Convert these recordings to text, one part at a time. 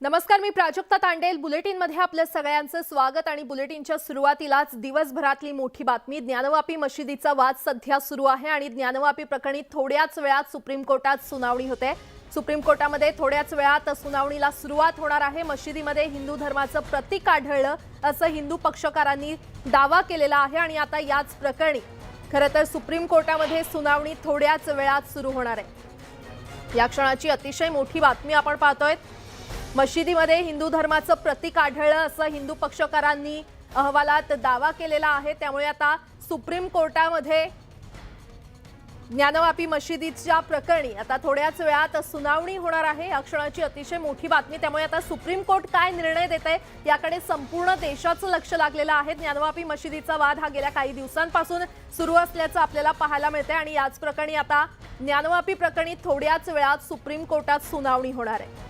नमस्कार, मी प्राजक्ता तांडेल. बुलेटिनमध्ये आपलं सगळ्यांचं स्वागत. आणि बुलेटिनच्या सुरुवातीलाच दिवसभरातली मोठी बातमी. ज्ञानवापी मशिदीचा वाद सध्या सुरू आहे आणि ज्ञानवापी प्रकरणी थोड्याच वेळात सुप्रीम कोर्टात सुनावणी होते. सुप्रीम कोर्टामध्ये थोड्याच वेळात सुनावणीला सुरुवात होणार आहे. मशिदीमध्ये हिंदू धर्माचं प्रतीक आढळलं असं हिंदू पक्षकारांनी दावा केलेला आहे आणि आता याच प्रकरणी खरं तर सुप्रीम कोर्टामध्ये सुनावणी थोड्याच वेळात सुरू होणार आहे. या क्षणाची अतिशय मोठी बातमी आपण पाहतोय. मशिदीमध्ये हिंदू धर्माचं प्रतीक आढळलं असं हिंदू पक्षकारांनी अहवालात दावा केलेला आहे. त्यामुळे आता सुप्रीम कोर्टामध्ये ज्ञानवापी मशिदीच्या प्रकरणी आता थोड्याच वेळात सुनावणी होणार आहे. या क्षणाची अतिशय मोठी बातमी. त्यामुळे आता सुप्रीम कोर्ट काय निर्णय देते याकडे संपूर्ण देशाचं लक्ष लागलेलं आहे. ज्ञानवापी मशिदीचा वाद हा गेल्या काही दिवसांपासून सुरू असल्याचं आपल्याला पाहायला मिळते आणि याच प्रकरणी आता ज्ञानवापी प्रकरणी थोड्याच वेळात सुप्रीम कोर्टात सुनावणी होणार आहे.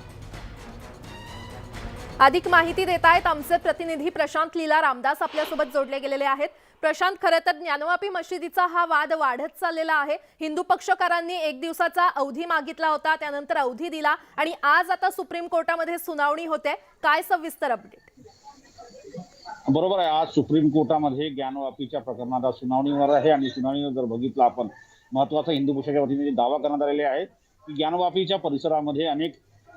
अधिक माहिती देत आहेत आमचे प्रतिनिधी प्रशांत लीला रामदास आपल्यासोबत जोडले गेलेले आहेत. प्रशांत, खरं तर ज्ञानवापी मशिदीचा हा वाद वाढत चाललेला आहे. हिंदू पक्षकारांनी 1 दिवसाचा अवधी मागितला होता, त्यानंतर अवधी दिला आणि आज आता सुप्रीम कोर्टामध्ये सुनावणी होते. काय सविस्तर अपडेट? बरोबर आहे. आज सुप्रीम कोर्टामध्ये ज्ञानवापीच्या प्रकरणात सुनावणी होणार आहे आणि सुनावणीवर जर बघितलं आपण, महत्वाचा हिंदू पक्षाच्या वतीने दावा करण्यात आलेले आहे की ज्ञानवापीच्या परिसरामध्ये अनेक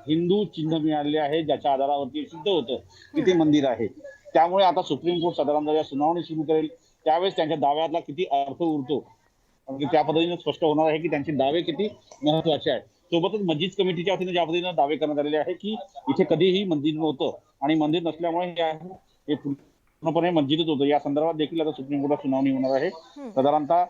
हिंदू चिन्ह मिळालेले आहे, ज्याच्या आधारावरती सिद्ध होतं की ते मंदिर आहे. त्यामुळे आता सुप्रीम कोर्ट साधारणतः या सुनावणी सुरू करेल त्यावेळेस त्यांच्या दाव्यातला किती अर्थ उरतो, कारण त्या पद्धतीने स्पष्ट होणार आहे की त्यांचे दावे किती महत्वाचे आहेत. सोबतच मस्जिद कमिटीच्या वतीने ज्या पद्धतीने दावे करण्यात आलेले आहे की इथे कधीही मंदिर नव्हतं आणि मंदिर नसल्यामुळे हे पूर्णपणे मस्जिदच होतं, या संदर्भात देखील आता सुप्रीम कोर्टात सुनावणी होणार आहे. साधारणतः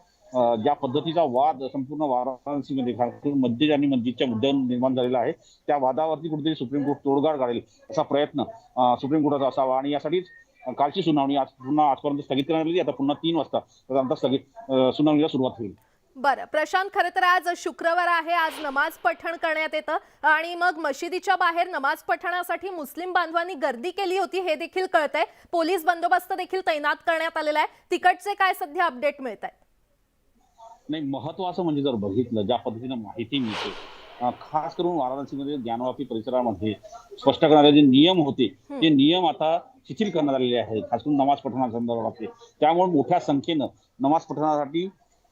ज्या पद्धतीचा वाद संपूर्ण वाराणसीमध्ये मस्जिद आणि मस्जिदच्या मुद्द्यावर निर्माण झालेला आहे, त्या वादावरती कुठेतरी सुप्रीम कोर्ट तोडगा काढेल असा प्रयत्न सुप्रीम कोर्टाचा असावा आणि यासाठीच कालची सुनावणी आजपर्यंत स्थगित करण्यात आली. आता पुन्हा 3 वाजता साधारणतः सुनावणीला सुरुवात होईल. बरं प्रशांत, खरं तर आज शुक्रवार आहे. आज नमाज पठण करण्यात येतं आणि मग मशिदीच्या बाहेर नमाज पठणासाठी मुस्लिम बांधवांनी गर्दी केली होती हे देखील कळतंय. पोलीस बंदोबस्त देखील तैनात करण्यात आलेला आहे. तिकडचे काय सध्या अपडेट मिळत आहेत? नाही, महत्वाचं म्हणजे जर बघितलं ज्या पद्धतीने माहिती मिळते, खास करून वाराणसीमध्ये ज्ञानवापी परिसरामध्ये स्पष्ट करणारे जे नियम होते ते नियम आता शिथिल करण्यात आलेले आहेत, खास करून नमाज पठणासंदर्भातले. त्यामुळे मोठ्या संख्येनं नमाज पठणासाठी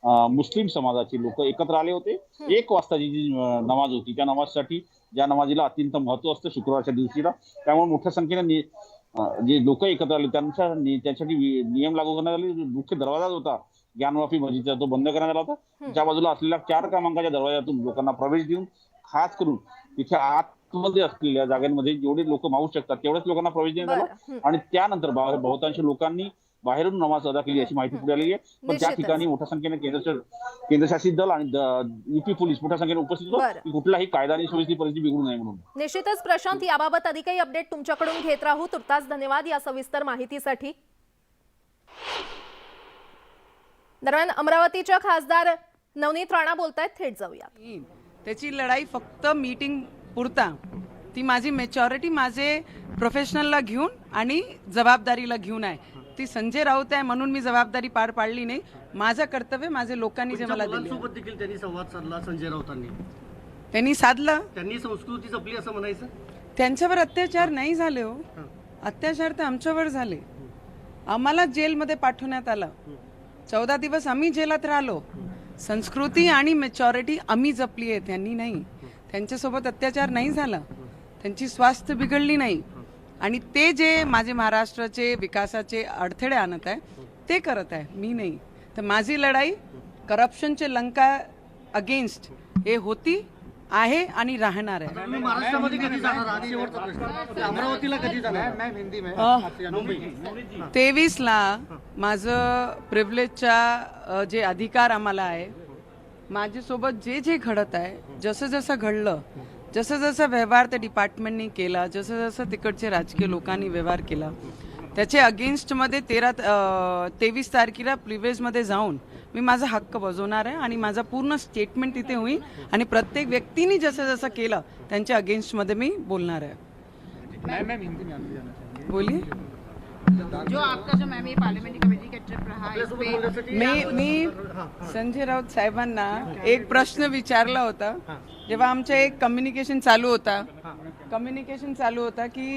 मुस्लिम समाजाचे लोक एकत्र आले होते. 1 वाजताची जी नमाज होती त्या नमाजसाठी, ज्या नमाजीला अत्यंत महत्व असतं शुक्रवारच्या दिवशीला, त्यामुळे मोठ्या संख्येने जे लोक एकत्र आले त्यांच्यासाठी नियम लागू करण्यात आले. मुख्य दरवाजा होता ज्ञानवापी मस्जिदचा तो बंद करण्यात आला होता. त्या बाजूला असलेल्या 4 क्रमांकाच्या दरवाजातून लोकांना प्रवेश देऊन खास करून तिथे आतमध्ये असलेल्या जागांमध्ये जेवढे लोक मावू शकतात तेवढ्याच लोकांना प्रवेश देण्यात आला आणि त्यानंतर बहुतांश लोकांनी बाहेरून नमाज अदा केली अशी माहिती पुढे आली आहे. पण त्या ठिकाणी मोठ्या संख्येने केंद्रशासित दल आणि युपी पोलीस मोठ्या संख्येने उपस्थित होते की कुठलाही कायदा आणि सुव्यवस्थेची परिस्थिती बिघडू नये म्हणून. निश्चितच प्रशांत, याबाबत अधिकही अपडेट तुमच्याकडून घेत राहू. तुर्तास धन्यवाद या सविस्तर माहितीसाठी. दरम्यान अमरावतीच्या खासदार नवनीत राणा बोलतायत, थेट जाऊया. त्याची लढाई फक्त मीटिंग पुरता, ती माझी मॅच्युरिटी माझे प्रोफेशनलला घेऊन आणि जबाबदारीला घेऊन आहे. ती संजय राऊत आहे म्हणून मी जबाबदारी पार पाडली नाही. माझं कर्तव्य माझे लोकांनी जे मला दिले. सोबत देखील त्यांनी संवाद साधला संजय राऊतांनी. त्यांनी साधलं. त्यांनी संस्कृती जपली असं म्हणायचं. त्यांच्यावर अत्याचार नाही झाले हो. अत्याचार तर आमच्यावर झाले. आम्हाला जेलमध्ये पाठवण्यात आलं. 14 दिवस आम्ही जेलात राहिलो. संस्कृती आणि मॅच्युरिटी आम्ही जपली आहे, त्यांनी नाही. त्यांच्यासोबत अत्याचार नाही झाला, त्यांची स्वास्थ्य बिघडली नाही. आणि ते जे माझे महाराष्ट्राचे विकासाचे अडथळे आणत आहे ते करत आहे, मी नाही. तर माझी लढाई करप्शनचे लंका अगेन्स्ट हे होती आहे आणि राहणार आहे. महाराष्ट्रामध्ये कधी जाणार हा शेवटचा प्रश्न. अमरावतीला कधी जाणार? 23ला माझं प्रिव्हिलेजचा जे अधिकार आम्हाला आहे, माझ्यासोबत जे जे घडत आहे, जसं जसं घडलं, जसं जसं व्यवहार त्या डिपार्टमेंटने केला, जसं जसं तिकडचे राजकीय लोकांनी व्यवहार केला, त्याच्या अगेन्स्टमध्ये 23 तारखेला प्रिव्हिलेजमध्ये जाऊन मी माझा हक्क बजावणार आहे आणि माझा पूर्ण स्टेटमेंट तिथे होईल आणि प्रत्येक व्यक्तीने जसं जसं केलं त्यांच्या अगेन्स्टमध्ये मी बोलणार आहे. बोलिए. जो आपका जो मॅम पार्लमेंटरी कमिटी का ट्रिप रहा इस पे मी संजय राऊत साहेबांना एक प्रश्न विचारला होता जेव्हा आमचं एक कम्युनिकेशन चालू होता की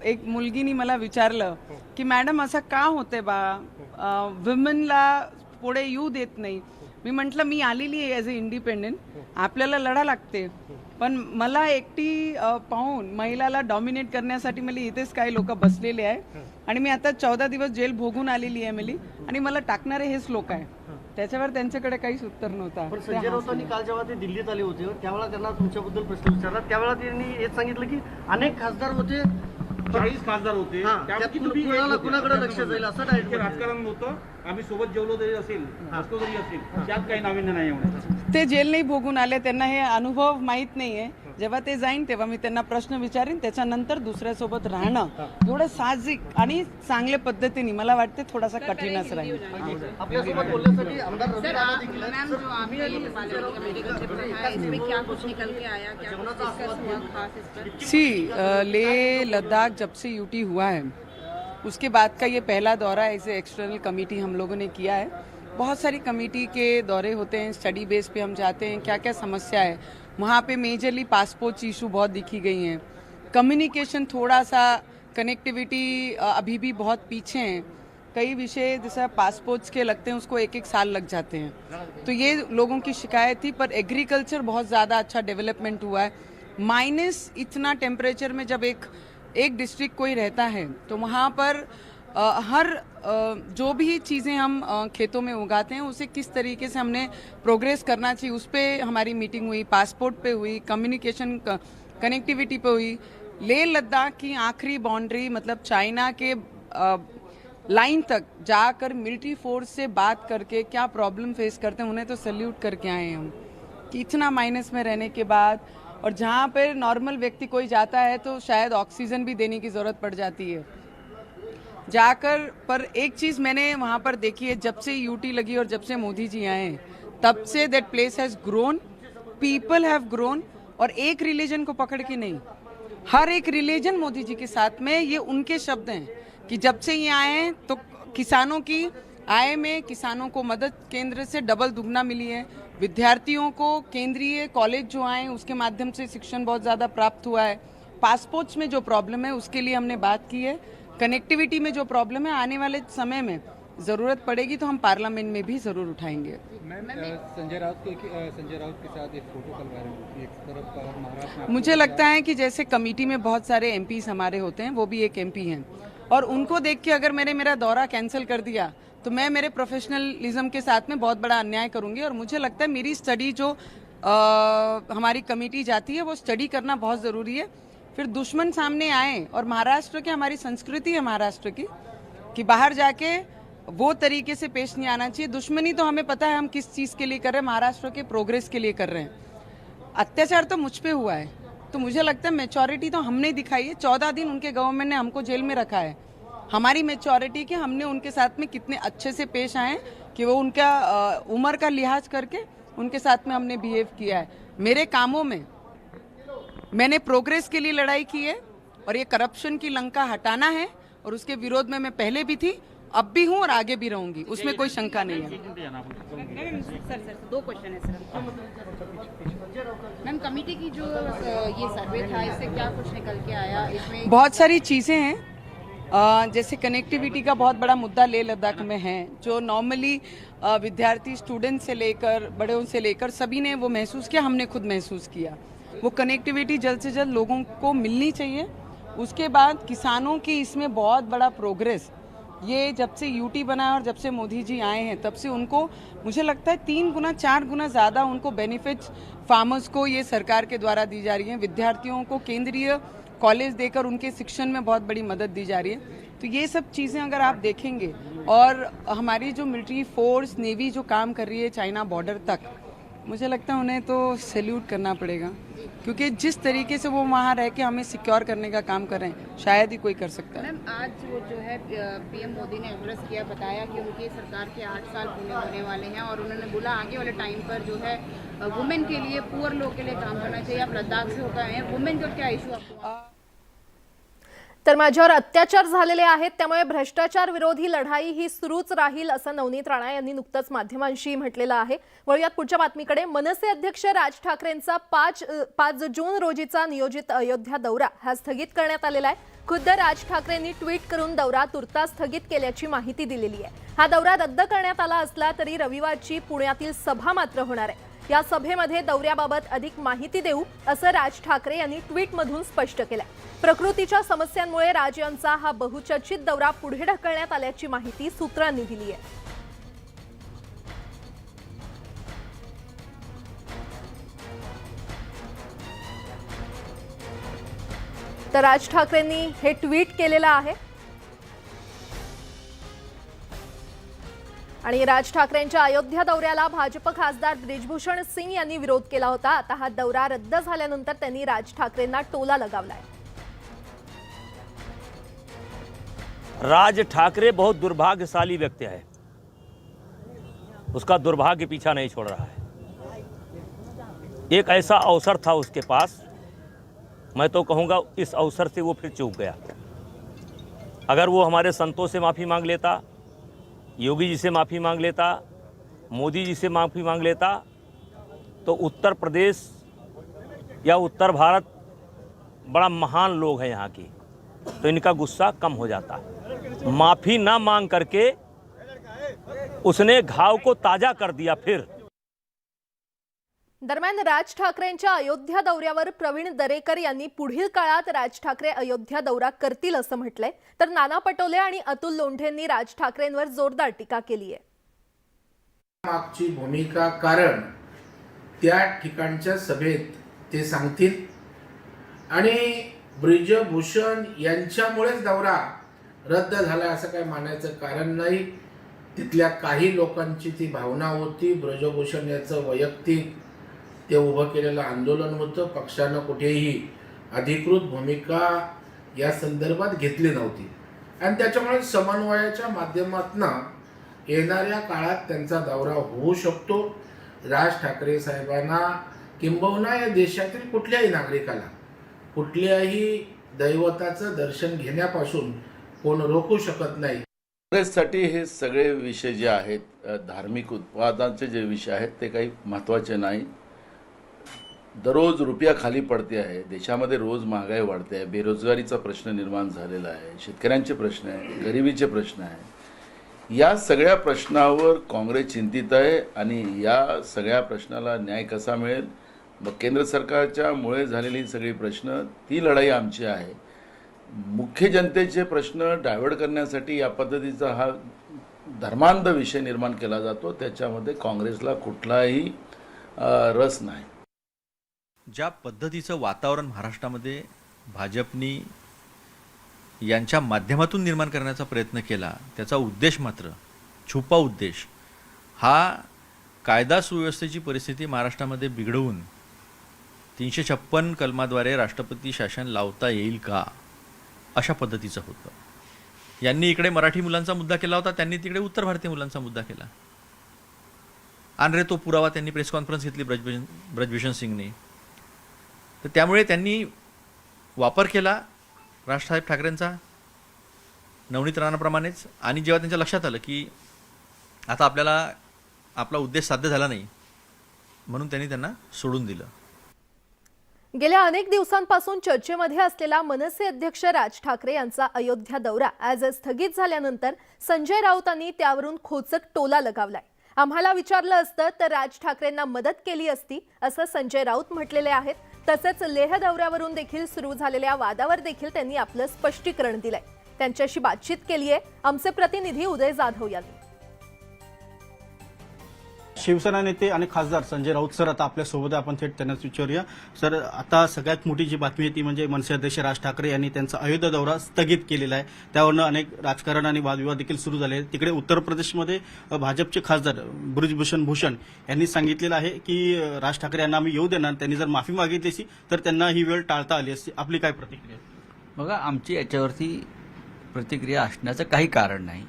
एक मुलगीनी मला विचारलं की मॅडम असं का होतंय बा विमेनला पुढे येऊ देत नाही. मी म्हटलं मी आलेली आहे ॲज अ इंडिपेंडेंट, आपल्याला लढा लागते, पण मला एकटी पाहून महिलाला डॉमिनेट करण्यासाठी मला इथेच काही लोक बसलेले आहे आणि मी आता 14 दिवस जेल भोगून आलेली आहे मिली आणि मला टाकणारे हेच लोक आहे. त्याच्यावर त्यांच्याकडे काहीच उत्तर नव्हता. पण संजय राऊतांनी काल जेव्हा ते दिल्लीत आले होते त्यावेळेला त्यांना तुमच्याबद्दल प्रश्न विचारला, त्यावेळेला त्यांनी हेच सांगितलं की अनेक खासदार होते, 40 खासदार होते, त्यातून तुम्ही कुणाकडे लक्ष जाईल असं डायरेक्ट राजकारण नव्हतं. आम्ही सोबत जेवलो जरी असेल, बसलो जरी असेल, त्यात काही नाविन्य नाही एवढं. ते जेल नाही भोगून आले, त्यांना हे अनुभव माहीत नाहीये. जेव्हा ते जाईन तेव्हा मी त्यांना प्रश्न विचारीन, त्याच्यानंतर दुसऱ्यासोबत राहणं एवढं साहजिक आणि चांगल्या पद्धतीने मला वाटते थोडासा कठीणच राहील. आपल्यासोबत बोलण्यासाठी आमदार रवी राणा देखील आहेत. मैम जो आपका ये पार्लियामेंट्री कमेटी का ट्रिप रहा है इसमें क्या कुछ निकल के आया, क्या कुछ डिस्कस हुआ खास इस पर? सी लेह लद्दाख जब से यूटी हुआ है उसके बाद का ये पहला दौरा एज ए एक्सटर्नल कमेटी हम लोगों ने किया है. बहुत सारी कमेटी के दौरे होते हैं, स्टडी बेस पे हम जाते हैं क्या क्या समस्या है. वहाँ पे मेजरली पासपोर्ट इशू बहुत दिखी गई हैं, कम्युनिकेशन थोड़ा सा कनेक्टिविटी अभी भी बहुत पीछे हैं. कई विषय जैसा पासपोर्ट्स के लगते हैं उसको 1-1 साल लग जाते हैं, तो ये लोगों की शिकायत थी. पर एग्रीकल्चर बहुत ज़्यादा अच्छा डेवलपमेंट हुआ है. माइनस इतना टेम्परेचर में जब एक डिस्ट्रिक्ट कोई रहता है तो वहाँ पर हर जो भी चीज़ें हम खेतों में उगाते हैं उसे किस तरीके से हमने प्रोग्रेस करना चाहिए उस पर हमारी मीटिंग हुई. पासपोर्ट पे हुई, कम्युनिकेशन कनेक्टिविटी पे हुई. लेह लद्दाख की आखिरी बाउंड्री मतलब चाइना के लाइन तक जाकर मिलिट्री फोर्स से बात करके क्या प्रॉब्लम फेस करते हैं उन्हें तो सल्यूट करके आए हैं हम कि इतना माइनस में रहने के बाद. और जहाँ पर नॉर्मल व्यक्ति कोई जाता है तो शायद ऑक्सीजन भी देने की ज़रूरत पड़ जाती है जाकर. पर एक चीज़ मैंने वहाँ पर देखी है, जब से यूटी लगी और जब से मोदी जी आए तब say that place has grown, people have grown. और एक रिलीजन को पकड़ के नहीं, हर एक रिलीजन मोदी जी के साथ में. ये उनके शब्द हैं कि जब से ये आए हैं तो किसानों की आय में किसानों को मदद केंद्र से डबल दुगना मिली है. विद्यार्थियों को केंद्रीय कॉलेज जो आए उसके माध्यम से शिक्षण बहुत ज़्यादा प्राप्त हुआ है. पासपोर्ट्स में जो प्रॉब्लम है उसके लिए हमने बात की है. कनेक्टिविटी में जो प्रॉब्लम है आने वाले समय में ज़रूरत पड़ेगी तो हम पार्लियामेंट में भी ज़रूर उठाएंगे. संजय राउत के साथ एक फोटो कल वायरल हुई, एक तरफ महाराष्ट्र में मुझे लगता है कि जैसे कमेटी में बहुत सारे एमपीज हमारे होते हैं, वो भी एक एमपी हैं और उनको देख के अगर मैंने मेरा दौरा कैंसिल कर दिया तो मैं मेरे प्रोफेशनलिज्म के साथ में बहुत बड़ा अन्याय करूंगी. और मुझे लगता है मेरी स्टडी जो हमारी कमेटी जाती है वो स्टडी करना बहुत ज़रूरी है. फिर दुश्मन सामने आए और महाराष्ट्र की हमारी संस्कृति है महाराष्ट्र की कि बाहर जाके वो तरीके से पेश नहीं आना चाहिए. दुश्मनी तो हमें पता है हम किस चीज़ के लिए कर रहे हैं, महाराष्ट्र के प्रोग्रेस के लिए कर रहे हैं. अत्याचार तो मुझ पे हुआ है तो मुझे लगता है मेचोरिटी तो हमने दिखाई है. 14 दिन उनके गवर्नमेंट ने हमको जेल में रखा है. हमारी मेचोरिटी कि हमने उनके साथ में कितने अच्छे से पेश आए कि वो उनका उम्र का लिहाज करके उनके साथ में हमने बिहेव किया है. मेरे कामों में मैंने प्रोग्रेस के लिए लड़ाई की है और ये करप्शन की लंका हटाना है और उसके विरोध में मैं पहले भी थी, अब भी हूँ और आगे भी रहूंगी, उसमें कोई शंका नहीं है. सर 2 क्वेश्चन है सर. मैम कमेटी की जो ये सर्वे था इससे क्या कुछ निकल के आया? इसमें बहुत सारी चीज़ें हैं. जैसे कनेक्टिविटी का बहुत बड़ा मुद्दा लेह लद्दाख में है जो नॉर्मली विद्यार्थी स्टूडेंट से लेकर बड़े से लेकर सभी ने वो महसूस किया, हमने खुद महसूस किया. वो कनेक्टिविटी जल्द से जल्द लोगों को मिलनी चाहिए. उसके बाद किसानों की इसमें बहुत बड़ा प्रोग्रेस ये जब से यूटी बना है और जब से मोदी जी आए हैं तब से उनको मुझे लगता है 3 गुना 4 गुना ज़्यादा उनको बेनिफिट्स फार्मर्स को ये सरकार के द्वारा दी जा रही है. विद्यार्थियों को केंद्रीय कॉलेज देकर उनके शिक्षण में बहुत बड़ी मदद दी जा रही है. तो ये सब चीज़ें अगर आप देखेंगे और हमारी जो मिलिट्री फोर्स नेवी जो काम कर रही है चाइना बॉर्डर तक, मुझे लगता है उन्हें तो सैल्यूट करना पड़ेगा क्योंकि जिस तरीके से वो वहाँ रह के हमें सिक्योर करने का काम कर रहे हैं शायद ही कोई कर सकता है. मैम आज वो जो है पीएम मोदी ने एड्रेस किया, बताया कि उनकी सरकार के 8 साल पूरे होने वाले हैं और उन्होंने बोला आगे वाले टाइम पर जो है वुमेन के लिए, पुअर लोग के लिए काम करना चाहिए. आप लद्दाख से होकर आए हैं, वुमेन का क्या इशू आपको? तर माझ्यावर अत्याचार झालेले आहेत, त्यामुळे भ्रष्टाचार विरोधी लढाई ही सुरूच राहील, असं नवनीत राणा यांनी नुकतंच माध्यमांशी म्हटलेलं आहे. वळूयात पुढच्या बातमीकडे. मनसे अध्यक्ष राज ठाकरेंचा 5 जून रोजीचा नियोजित अयोध्या दौरा हा स्थगित करण्यात आलेला आहे. खुद्द राज ठाकरेंनी ट्विट करून दौरा तुर्तास स्थगित केल्याची माहिती दिलेली आहे. हा दौरा रद्द करण्यात आला असला तरी रविवारची पुण्यातील सभा मात्र होणार आहे. या सभेमध्ये दौऱ्याबाबत अधिक माहिती देऊ, असं राज ठाकरे यांनी ट्विटमधून स्पष्ट केलंय. प्रकृतीच्या समस्यांमुळे राज यांचा हा बहुचर्चित दौरा पुढे ढकलण्यात आल्याची माहिती सूत्रांनी दिली आहे. तर राज ठाकरेंनी हे ट्विट केलेलं आहे आणि राज ठाकरेंच्या अयोध्या दौऱ्याला भाजप खासदार ब्रिजभूषण सिंग यांनी विरोध केला होता. आता हा दौरा रद्द झाल्यानंतर त्यांनी राज ठाकरेंना टोला लगावलाय. राज ठाकरे बहुत दुर्भाग्यशाली व्यक्ति है, उसका दुर्भाग्य पीछा नहीं छोड़ रहा है. एक ऐसा अवसर था उसके पास, मैं तो कहूँगा इस अवसर से वो फिर चूक गया. अगर वो हमारे संतों से माफ़ी मांग लेता, योगी जी से माफ़ी मांग लेता, मोदी जी से माफ़ी मांग लेता, तो उत्तर प्रदेश या उत्तर भारत बड़ा महान लोग हैं यहाँ की, तो इनका गुस्सा कम हो जाता. माफ़ी ना मांग करके उसने घाव को ताज़ा कर दिया. फिर दरम्यान राज ठाकरेंच्या अयोध्या दौऱ्यावर प्रवीण दरेकर यांनी पुढील काळात राज ठाकरे अयोध्या दौरा करतील असं म्हटलंय. तर नाना पटोले आणि अतुल लोंढेंनी राज ठाकरेंवर जोरदार टीका केली आहे. मागची भूमिका कारण त्या ठिकाणच्या सभेत ते सांगतील आणि ब्रिजभूषण यांच्यामुळेच दौरा रद्द झाला असं काही मानायचं कारण नाही. तिथल्या काही लोकांची ती भावना होती. ब्रिजभूषण याचं वैयक्तिक ते उभं केलेलं आंदोलन होतं. पक्षानं कुठेही अधिकृत भूमिका या संदर्भात घेतली नव्हती आणि त्याच्यामुळे समन्वयाच्या माध्यमातून येणाऱ्या काळात त्यांचा दौरा होऊ शकतो. राज ठाकरे साहेबांना किंबहुना या देशातील कुठल्याही नागरिकाला कुठल्याही दैवताचं दर्शन घेण्यापासून कोण रोखू शकत नाही. काँग्रेससाठी हे सगळे विषय जे आहेत धार्मिक उत्पादनाचे जे विषय आहेत ते काही महत्त्वाचे नाही. दररोज रुपया खाली पडते आहे, देशामध्ये रोज महागाई वाढते आहे, बेरोजगारीचा प्रश्न निर्माण झालेला आहे, शेतकऱ्यांचे प्रश्न आहे, गरिबीचे प्रश्न आहे. या सगळ्या प्रश्नावर काँग्रेस चिंतित आहे आणि या सगळ्या प्रश्नाला न्याय कसा मिळेल, मग केंद्र सरकारच्या मुळे झालेली सगळी प्रश्न ती लढाई आमची आहे. मुख्य जनतेचे प्रश्न डायव्हर्ट करण्यासाठी या पद्धतीचा हा धर्मांध विषय निर्माण केला जातो. त्याच्यामध्ये काँग्रेसला कुठलाही रस नाही. ज्या पद्धतीचं वातावरण महाराष्ट्रामध्ये भाजपनी यांच्या माध्यमातून निर्माण करण्याचा प्रयत्न केला, त्याचा उद्देश मात्र छुपा उद्देश हा कायदा सुव्यवस्थेची परिस्थिती महाराष्ट्रामध्ये बिघडवून 356 कलमाद्वारे राष्ट्रपती शासन लावता येईल का अशा पद्धतीचं होतं. यांनी इकडे मराठी मुलांचा मुद्दा केला होता, त्यांनी तिकडे उत्तर भारतीय मुलांचा मुद्दा केला. आणि तो पुरावा त्यांनी प्रेस कॉन्फरन्स घेतली ब्रजभूषण सिंगने. तर त्यामुळे त्यांनी वापर केला राजसाहेब ठाकरेंचा नवनीत राणाप्रमाणेच. आणि जेव्हा त्यांच्या लक्षात आलं की आता आपल्याला आपला उद्देश साध्य झाला नाही, म्हणून त्यांनी त्यांना सोडून दिलं. गेल्या अनेक दिवसांपासून चर्चेमध्ये असलेला मनसे अध्यक्ष राज ठाकरे यांचा अयोध्या दौरा आज स्थगित झाल्यानंतर संजय राऊतांनी त्यावरून खोचक टोला लगावलाय. आम्हाला विचारलं असतं तर राज ठाकरेंना मदत केली असती, असं संजय राऊत म्हटलेले आहेत. तसंच लेह दौऱ्यावरून देखील सुरू झालेल्या वादावर देखील त्यांनी आपलं स्पष्टीकरण दिलंय. त्यांच्याशी बातचीत केली आहे आमचे प्रतिनिधी उदय जाधव यांनी. शिवसेना नेते आणि खासदार संजय राऊत सर आता आपल्यासोबत, आपण थेट त्यांनाच विचारूया. सर, आता सगळ्यात मोठी जी बातमी आहे ती म्हणजे मनसे अध्यक्ष राज ठाकरे यांनी त्यांचा अयोध्या दौरा स्थगित केलेला आहे. त्यावरनं अनेक राजकारण आणि वादविवाद देखील सुरू झाले. तिकडे उत्तर प्रदेशमध्ये भाजपचे खासदार ब्रिजभूषण यांनी सांगितलेलं आहे की राज ठाकरे यांना आम्ही येऊ देणार, त्यांनी जर माफी मागितली असती तर त्यांना ही वेळ टाळता आली असती. आपली काय प्रतिक्रिया? बघा, आमची याच्यावरती प्रतिक्रिया असण्याचं काही कारण नाही.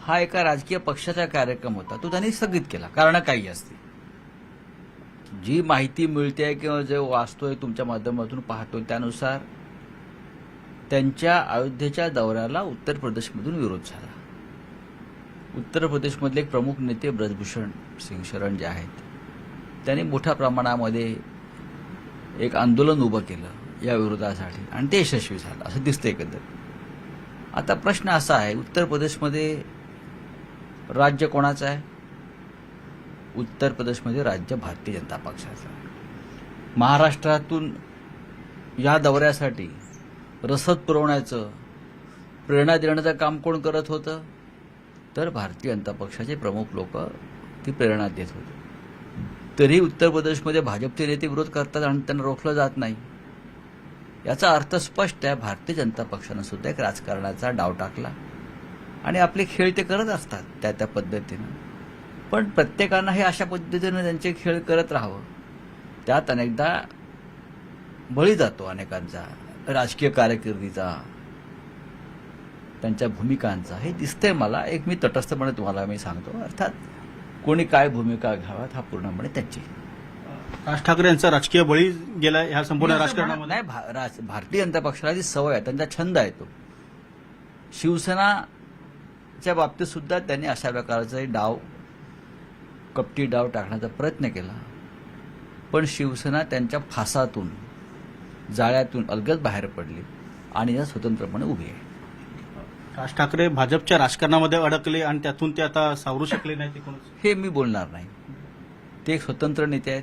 हा एका राजकीय पक्षाचा कार्यक्रम होता, तो त्यांनी स्थगित केला. कारण काही असते, जी माहिती मिळते किंवा जे वाचतोय तुमच्या माध्यमातून पाहतोय त्यानुसार त्यांच्या अयोध्येच्या दौऱ्याला उत्तर प्रदेशमधून विरोध झाला. उत्तर प्रदेशमधले एक प्रमुख नेते ब्रजभूषण सिंग शरण जे आहेत त्यांनी मोठ्या प्रमाणामध्ये एक आंदोलन उभं केलं या विरोधासाठी आणि ते यशस्वी झालं असं दिसतं एकंदर. आता प्रश्न असा आहे, उत्तर प्रदेशमध्ये राज्य कोणाचं आहे? उत्तर प्रदेशमध्ये राज्य भारतीय जनता पक्षाचं आहे. महाराष्ट्रातून या दौऱ्यासाठी रसद पुरवण्याचं, प्रेरणा देण्याचं काम कोण करत होतं? तर भारतीय जनता पक्षाचे प्रमुख लोक ती प्रेरणा देत होते. तरी उत्तर प्रदेशमध्ये भाजपचे नेते विरोध करतात आणि त्यांना रोखलं जात नाही. याचा अर्थ स्पष्ट आहे, भारतीय जनता पक्षानं सुद्धा एक राजकारणाचा डाव टाकला आणि आपले खेळ ते करत असतात त्या पद्धतीनं. पण प्रत्येकानं हे अशा पद्धतीनं त्यांचे खेळ करत राहावं, त्यात अनेकदा बळी जातो अनेकांचा राजकीय कारकिर्दीचा, त्यांच्या भूमिकांचा. हे दिसतंय मला. एक मी तटस्थपणे तुम्हाला मी सांगतो, अर्थात कोणी काय भूमिका घ्याव्यात हा पूर्णपणे त्यांची. राज ठाकरे यांचा राजकीय बळी गेला ह्या संपूर्ण राजकारणामध्ये. नाही, भारतीय जनता पक्षाला ती सवय आहे, त्यांचा छंद आहे तो. शिवसेनाच्या बाबतीत सुद्धा त्यांनी अशा प्रकारचे डाव, कपटी डाव टाकण्याचा प्रयत्न केला, पण शिवसेना त्यांच्या फासातून, जाळ्यातून अलगद बाहेर पडली आणि या स्वतंत्रपणे उभी आहे. राज ठाकरे भाजपच्या राजकारणामध्ये अडकले आणि त्यातून ते आता सावरू शकले नाही, ते कोण? हे मी बोलणार नाही. ते एक स्वतंत्र नेते आहेत,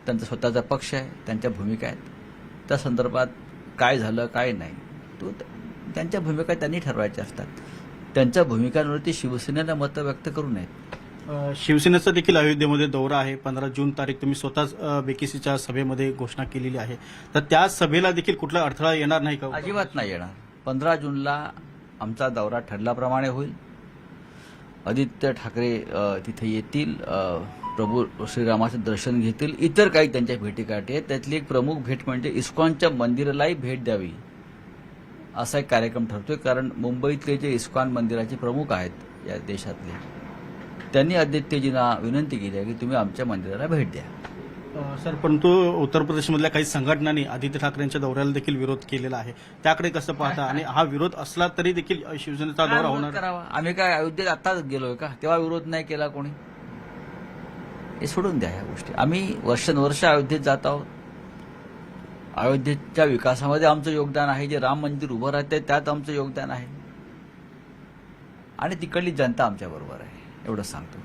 त्यांचा स्वतःचा पक्ष आहे, त्यांच्या भूमिका आहेत. त्या संदर्भात काय झालं काय नाही तो त्यांच्या भूमिका त्यांनी ठरवायच्या असतात. त्यांच्या भूमिकांवरती शिवसेनेला मतं व्यक्त करू नयेत. शिवसेनेचा देखील अयोध्येमध्ये दौरा आहे. 15 जून तारीख तुम्ही स्वतःच बेकेसीच्या सभेमध्ये घोषणा केलेली आहे, तर त्या सभेला देखील कुठला अडथळा येणार नाही का? अजिबात नाही येणार. 15 जूनला आमचा दौरा ठरल्याप्रमाणे होईल. आदित्य ठाकरे तिथे येतील, प्रभू श्रीरामाचं दर्शन घेतील. इतर काही त्यांच्या भेटीगाठी आहेत. त्यातली एक प्रमुख भेट म्हणजे इस्कॉनच्या मंदिरालाही भेट द्यावी असा एक कार्यक्रम ठरतोय. कारण मुंबईतले जे इस्कॉन मंदिराचे प्रमुख आहेत या देशातले, त्यांनी आदित्यजींना विनंती केली आहे की तुम्ही आमच्या मंदिराला भेट द्या. सर, परंतु उत्तर प्रदेशमधल्या काही संघटनांनी आदित्य ठाकरेंच्या दौऱ्याला देखील विरोध केलेला आहे. त्याकडे कसं पाहता? आणि हा विरोध असला तरी देखील शिवसेनेचा दौरा होणार करावा. आम्ही काय अयोध्येत आताच गेलोय का? तेव्हा विरोध नाही केला कोणी? हे सोडून द्या ह्या गोष्टी. आम्ही वर्षानुवर्ष अयोध्येत जात आहोत. अयोध्येच्या विकासामध्ये आमचं योगदान आहे. जे राम मंदिर उभं राहते त्यात आमचं योगदान आहे आणि तिकडली जनता आमच्या बरोबर आहे, एवढंच सांगतो.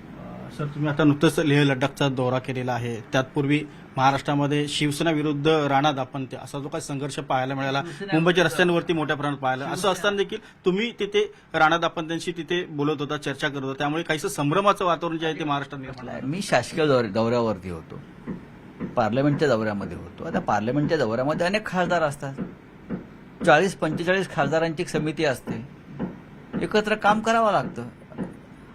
सर, तुम्ही आता नुकतंच लेह लडाखचा दौरा केलेला आहे. त्यातपूर्वी महाराष्ट्रामध्ये शिवसेना विरुद्ध राणा दापंते असा जो काही संघर्ष पाहायला मिळाला, मुंबईच्या रस्त्यांवरती मोठ्या प्रमाणात पाहायला. असं असताना देखील तुम्ही तिथे राणा दापंत्यांशी तिथे बोलत होता, चर्चा करत होता. त्यामुळे काहीसं संभ्रमाचं वातावरण जे आहे ते महाराष्ट्रात निर्माण झालं. मी शासकीय दौऱ्यावरती होतो, पार्लमेंटच्या दौऱ्यामध्ये होतो. आता पार्लमेंटच्या दौऱ्यामध्ये अनेक खासदार असतात. 40-45 खासदारांची एक समिती असते. एकत्र काम करावं लागतं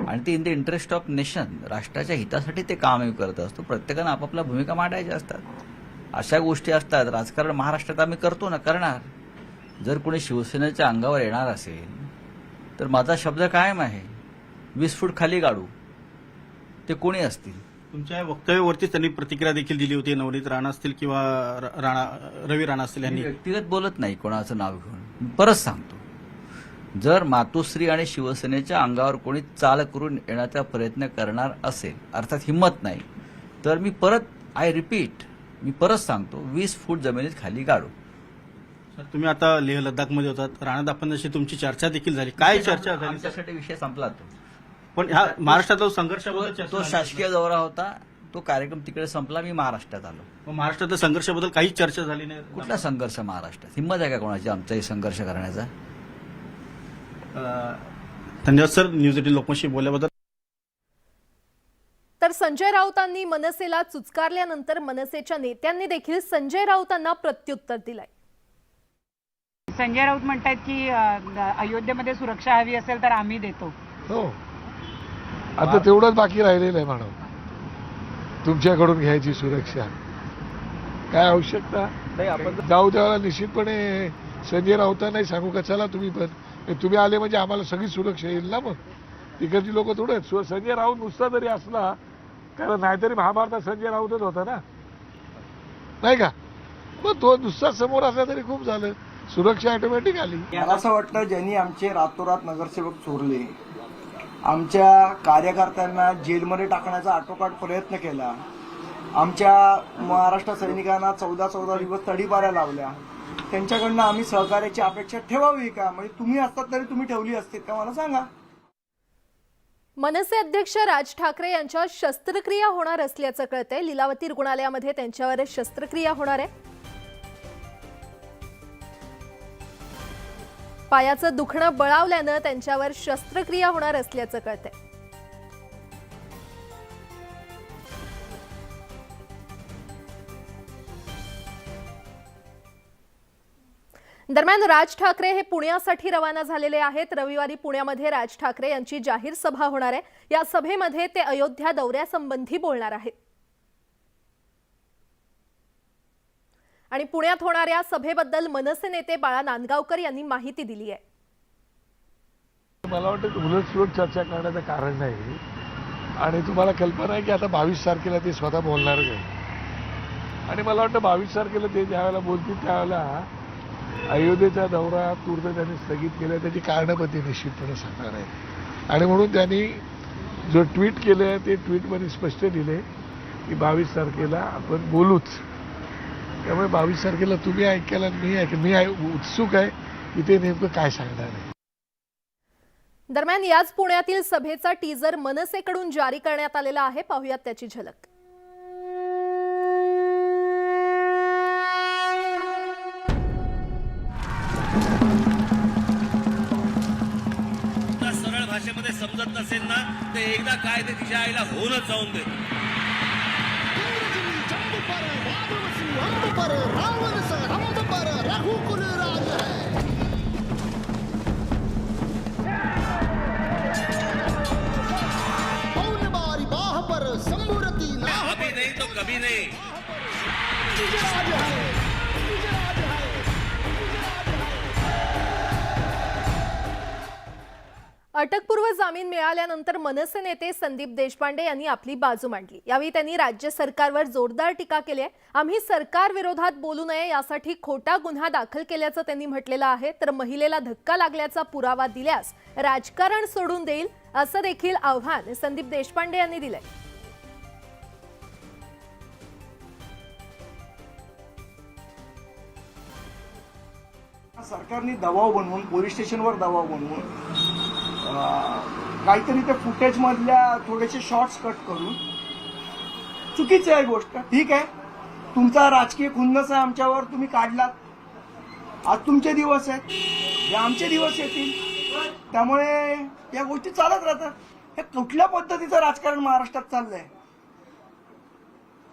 आणि ते in the interest of nation, राष्ट्राच्या हितासाठी ते काम करत असतो. प्रत्येकानं आपापल्या भूमिका मांडायच्या असतात. अशा गोष्टी असतात. राजकारण महाराष्ट्रात आम्ही करतो ना, करणार. जर कोणी शिवसेनेच्या अंगावर येणार असेल तर माझा शब्द कायम आहे, 20 फूट खाली गाडू, ते कोणी असतील. तुमच्या वक्तव्यावरतीच त्यांनी प्रतिक्रिया देखील दिली होती. नवनीत राणा असतील किंवा रवी राणा असतील यांनी. व्यक्तिगत बोलत नाही कोणाचं नाव घेऊन. मी परत सांगतो, जर मातोश्री आणि शिवसेनेच्या अंगावर कोणी चाल करून येण्याचा प्रयत्न करणार असेल, अर्थात हिंमत नाही, तर मी परत सांगतो, 20 फूट जमिनीत खाली गाडू. सर, तुम्ही आता लेह लडाखमध्ये होतात. राणा दापंत्यांशी तुमची चर्चा देखील झाली. काय चर्चा झाली? आमच्यासाठी विषय संपला तो. पण ह्या महाराष्ट्रातला संघर्षाबद्दल चर्चा तो शासकीय दौरा होता, तो कार्यक्रम तिकडे संपला. मी महाराष्ट्रात आलो. मग महाराष्ट्रातल्या संघर्षाबद्दल काही चर्चा झाली नाही? कुठला संघर्ष महाराष्ट्रात? हिंमत आहे का कोणाची आमचाही संघर्ष करण्याचा? धन्यवाद सर, न्यूज 18 लोकमतशी बोलल्याबद्दल. तर संजय राऊतांनी मनसेला चुचकारल्यानंतर मनसेच्या नेत्यांनी देखील संजय राऊतांना प्रत्युत्तर दिलंय. संजय राऊत म्हणतात की अयोध्येमध्ये सुरक्षा हवी असेल तर आम्ही देतो. हो, आता तेवढंच बाकी राहिलेलं आहे मॅडम, तुमच्याकडून घ्यायची सुरक्षा. काय आवश्यकता जाऊ द्यायला निश्चितपणे संजय राऊतांनाही सांगू का, चला तुम्ही पण, तुम्ही आले म्हणजे आम्हाला सगळी सुरक्षा येईल ना. मग तिकडची लोक थोडे संजय राऊत नुसता जरी असला, कारण नाहीतरी महाभारतात संजय राऊतच होता ना, नाही का? मग तो दुसरा समोर असला तरी खूप झालं, सुरक्षा ऑटोमॅटिक आली. मला असं वाटतं ज्यांनी आमचे रातोरात नगरसेवक चोरले, आमच्या कार्यकर्त्यांना जेलमध्ये टाकण्याचा आटोकाट प्रयत्न केला, आमच्या महाराष्ट्र सैनिकांना 14 दिवस तडीपाऱ्या लावल्या, त्यांच्याकडनं आम्ही सहकार्याची अपेक्षा ठेवावी का? म्हणजे तुम्ही असतात तरी तुम्ही ठेवली असतील का मला सांगा. मनसे अध्यक्ष राज ठाकरे यांच्या शस्त्रक्रिया होणार असल्याचं कळतंय. लीलावती रुग्णालयामध्ये त्यांच्यावर शस्त्रक्रिया होणार आहे. पायाचं दुखणं बळावल्यानं त्यांच्यावर शस्त्रक्रिया होणार असल्याचं कळतंय. दरम्यान राज ठाकरे हे पुण्यासाठी रवाना झालेले आहेत. रविवारी पुण्यामध्ये राज ठाकरे यांची जाहीर सभा होणार आहे. या सभेमध्ये ते अयोध्या दौऱ्यासंबंधी बोलणार आहेत आणि पुण्यात होणाऱ्या सभेबद्दल मनसे नेते बाळा नांदगावकर यांनी माहिती दिली आहे. मला वाटतं उलटसुलट चर्चा करण्याचं कारण नाही आणि तुम्हाला कल्पना आहे की आता 22 तारखेला ते स्वतः बोलणारच आहे आणि मला वाटतं 22 तारखेला ते ज्यावेळेला बोलतील त्यावेळेला अयोध्येचा दौरा तूर्त त्यांनी स्थगित केला, त्याची कारणं पण ते निश्चितपणे सांगणार आहे आणि म्हणून त्यांनी जो ट्विट केलं आहे ते ट्विटमध्ये स्पष्ट दिले की 22 तारखेला आपण बोलूच. त्यामुळे 22 तारखेला तुम्ही ऐकायला मी उत्सुक आहे की ते नेमकं काय सांगणार आहे. दरम्यान याच पुण्यातील सभेचा टीजर मनसेकडून जारी करण्यात आलेला आहे. पाहूयात त्याची झलक. सरळ भाषेमध्ये समजत नसेल ना ते एकदा काय ते तिच्या आईला होऊनच जाऊन दे. अभी नहीं तो कभी नहीं. अटकपूर्व जामीन मिळाल्यानंतर मनसे नेते संदीप देशपांडे यांनी आपली बाजू मांडली. यावेळी त्यांनी राज्य सरकारवर जोरदार टीका केली आहे. आम्ही सरकार विरोधात बोलू नये यासाठी खोटा गुन्हा दाखल केल्याचं त्यांनी म्हटलेलं आहे. तर महिलेला धक्का लागल्याचा पुरावा दिल्यास राजकारण सोडून देईल असं देखील आव्हान संदीप देशपांडे यांनी दिलंय. सरकारने दबाव बनवून पोलीस स्टेशनवर दबाव बनवून काहीतरी ते फुटेज मधल्या थोडेसे शॉर्ट्स कट करून चुकीची आहे गोष्ट. ठीक आहे, तुमचा राजकीय खुन्नस आहे आमच्यावर, तुम्ही काढलात. आज तुमचे दिवस आहेत, हे आमचे दिवस येतील, त्यामुळे या गोष्टी चालत राहतात. हे कुठल्या पद्धतीचं राजकारण महाराष्ट्रात चाललंय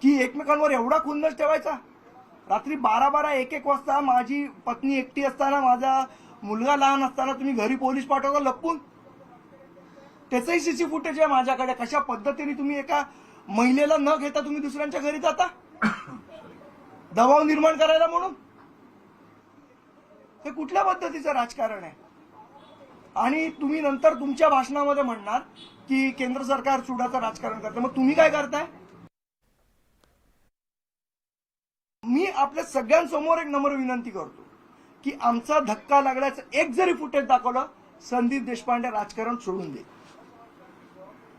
की एकमेकांवर एवढा खुन्नस ठेवायचा. रात्री 12-12, 1-1 वाजता माझी पत्नी एकटी असताना, माझा मुलगा लहान असताना तुम्ही घरी पोलीस पाठवता लपून. त्याचंही सीसी फुटेज आहे माझ्याकडे. कशा पद्धतीने तुम्ही एका महिलेला न घेता तुम्ही दुसऱ्यांच्या घरी जाता दबाव निर्माण करायला म्हणून. हे कुठल्या पद्धतीचं राजकारण आहे? आणि तुम्ही नंतर तुमच्या भाषणामध्ये म्हणणार की केंद्र सरकार चुडाचं राजकारण करतं. मग तुम्ही काय करताय? मी आपल्या सगळ्यांसमोर एक नम्र विनंती करतो की आमचा धक्का लागल्याचं एक जरी फुटेज दाखवलं, संदीप देशपांडे राजकारण सोडून देईल,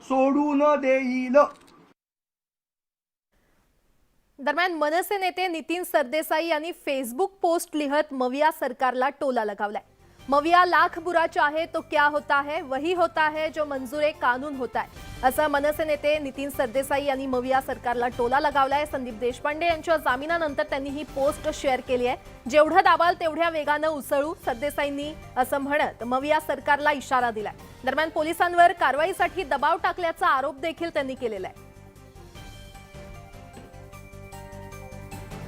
सोडून देईल. दरम्यान मनसे नेते नितीन सरदेसाई यांनी फेसबुक पोस्ट लिहत मविया सरकारला टोला लगावलाय. मविया लाख बुरा चाहे तो क्या होता है, वही होता है जो मंजूर कानून होता है, असं मनसे नेते नितीन सरदेसाई यांनी मविया सरकारला टोला लगावलाय. संदीप देशपांडे यांच्या जामिनानंतर त्यांनी ही पोस्ट शेअर केली आहे. जेवढं दाबाल तेवढ्या वेगानं उसळू, सरदेसाईंनी असं म्हणत मविया सरकारला इशारा दिलाय. दरम्यान पोलिसांवर कारवाईसाठी दबाव टाकल्याचा आरोप देखील त्यांनी केलेला आहे.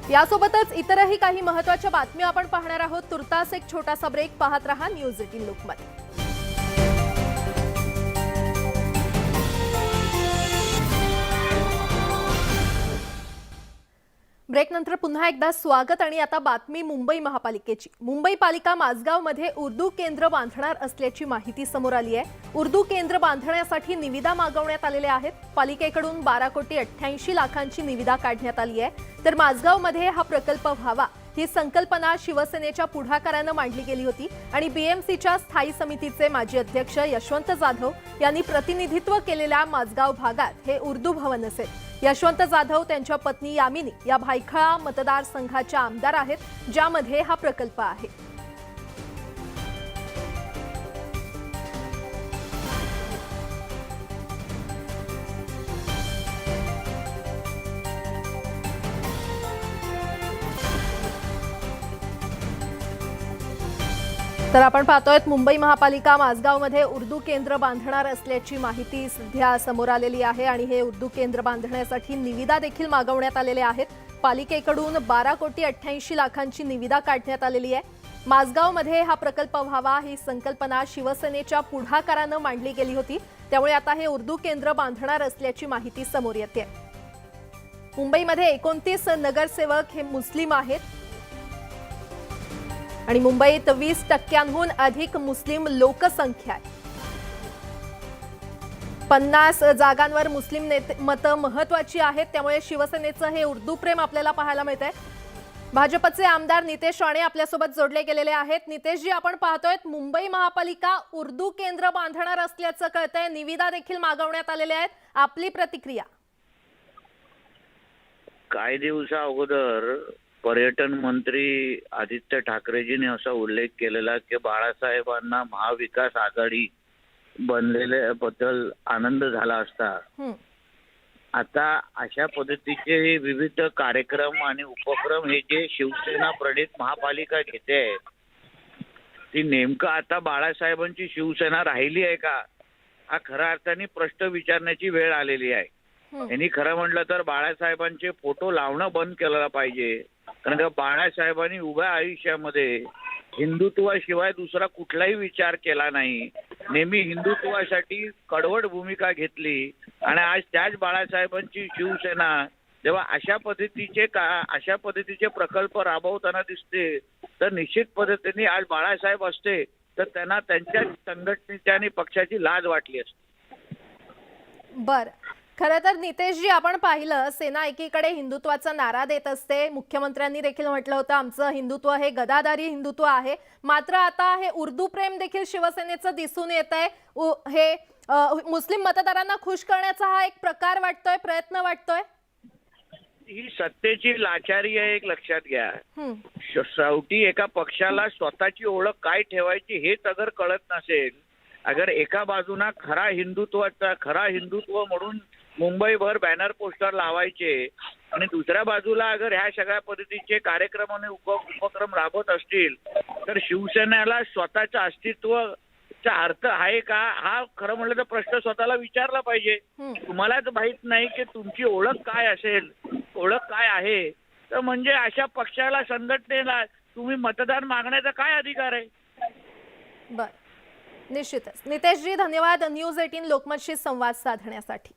यासोबतच इतरही काही महत्त्वाच्या बातम्या आपण पाहणार आहोत. तुर्तास एक छोटासा ब्रेक. पाहत रहा न्यूज 18 लोकमत. ब्रेकनंतर पुन्हा एकदा स्वागत आणि आता बातमी मुंबई महापालिकेची। मुंबई पालिका माझगावमध्ये उर्दू केंद्र बांधणार असल्याची माहिती समोर आली आहे। उर्दू केंद्र बांधण्यासाठी निविदा मागवण्यात आलेल्या आहेत। पालिकेकडून 12,88 लाखांची निविदा काढण्यात आली आहे। तर माझगावमध्ये हा प्रकल्प व्हावा ही संकल्पना शिवसेनेच्या पुढाकाराने मांडली गेली होती आणि बीएमसीच्या स्थायी समितीचे माजी अध्यक्ष यशवंत जाधव यांनी प्रतिनिधित्व केलेल्या माझगाव भागात हे उर्दू भवन असेल। यशवंत जाधव त्यांच्या पत्नी यामिनी या भायखळा मतदारसंघाच्या आमदार आहेत, ज्यामध्ये हा प्रकल्प आहे। तर आपण पाहतोय मुंबई महापालिका माझगावमध्ये उर्दू केंद्र बांधणार असल्याची माहिती सध्या समोर आलेली आहे आणि हे उर्दू केंद्र बांधण्यासाठी निविदा देखील मागवण्यात आलेल्या आहेत। पालिकेकडून 12,88 लाखांची निविदा काढण्यात आलेली आहे। माझगावमध्ये हा प्रकल्प व्हावा ही संकल्पना शिवसेनेच्या पुढाकाराने मांडली गेली होती, त्यामुळे आता हे उर्दू केंद्र बांधणार असल्याची माहिती समोर येते। मुंबईमध्ये 29 नगरसेवक हे मुस्लिम आहेत आणि मुंबईत 20% अधिक मुस्लिम लोकसंख्या आहे। 50 जागांवर मुस्लिम मतं महत्वाची आहेत, त्यामुळे शिवसेनेचं हे उर्दू प्रेम आपल्याला पाहायला मिळतंय। भाजपचे आमदार नितेश राणे आपल्यासोबत जोडले गेलेले आहेत। नितेशजी, आपण पाहतोय मुंबई महापालिका उर्दू केंद्र बांधणार असल्याचं कळतंय, निविदा देखील मागवण्यात आलेल्या आहेत, आपली प्रतिक्रिया? काही दिवसा अगोदर पर्यटन मंत्री आदित्य ठाकरेजींनी असा उल्लेख केलेला की बाळासाहेबांना महाविकास आघाडी बनलेल्याबद्दल आनंद झाला असता। आता अशा पद्धतीचे विविध कार्यक्रम आणि उपक्रम हे जे शिवसेना प्रणित महापालिका घेते आहे, ती नेमकं आता बाळासाहेबांची शिवसेना राहिली आहे का, हा खऱ्या अर्थाने प्रश्न विचारण्याची वेळ आलेली आहे। यांनी खरं म्हटलं तर बाळासाहेबांचे फोटो लावणं बंद केलं पाहिजे, कारण का बाळासाहेबांनी उभ्या आयुष्यामध्ये हिंदुत्वाशिवाय दुसरा कुठलाही विचार केला नाही, नेहमी हिंदुत्वासाठी कडवट भूमिका घेतली आणि आज त्याच बाळासाहेबांची शिवसेना जेव्हा अशा पद्धतीचे प्रकल्प राबवताना दिसते, तर निश्चित पद्धतीने आज बाळासाहेब असते तर त्यांना त्यांच्या संघटनेच्या आणि पक्षाची लाज वाटली असते। बरं, खरं तर नितेशजी, आपण पाहिलं सेना एकीकडे हिंदुत्वाचा नारा देत असते, मुख्यमंत्र्यांनी देखील म्हटलं होतं आमचं हिंदुत्व हे गदादारी हिंदुत्व आहे, मात्र आता हे उर्दू प्रेम देखील शिवसेनेचं दिसून येत आहे। हे मुस्लिम मतदारांना खुश करण्याचा हा एक प्रकार वाटतोय, प्रयत्न वाटतोय? ही सत्तेची लाचारी आहे, एक लक्षात घ्या। शेवटी एका पक्षाला स्वतःची ओळख काय ठेवायची हेच अगर कळत नसेल, अगर एका बाजूना खरा हिंदुत्व म्हणून मुंबईभर बॅनर पोस्टर लावायचे आणि दुसऱ्या बाजूला अगर ह्या सगळ्या पद्धतीचे कार्यक्रम आणि उपक्रम राबवत असतील, तर शिवसेनेला स्वतःच्या अस्तित्वाचा अर्थ आहे का, हा खरं म्हणलं तर प्रश्न स्वतःला विचारला पाहिजे। तुम्हालाच माहित नाही की तुमची ओळख काय असेल, ओळख काय आहे, तर म्हणजे अशा पक्षाला, संघटनेला तुम्ही मतदान मागण्याचा काय अधिकार आहे? बर, निश्चितच। नितेशजी, धन्यवाद न्यूज 18 लोकमतशी संवाद साधण्यासाठी।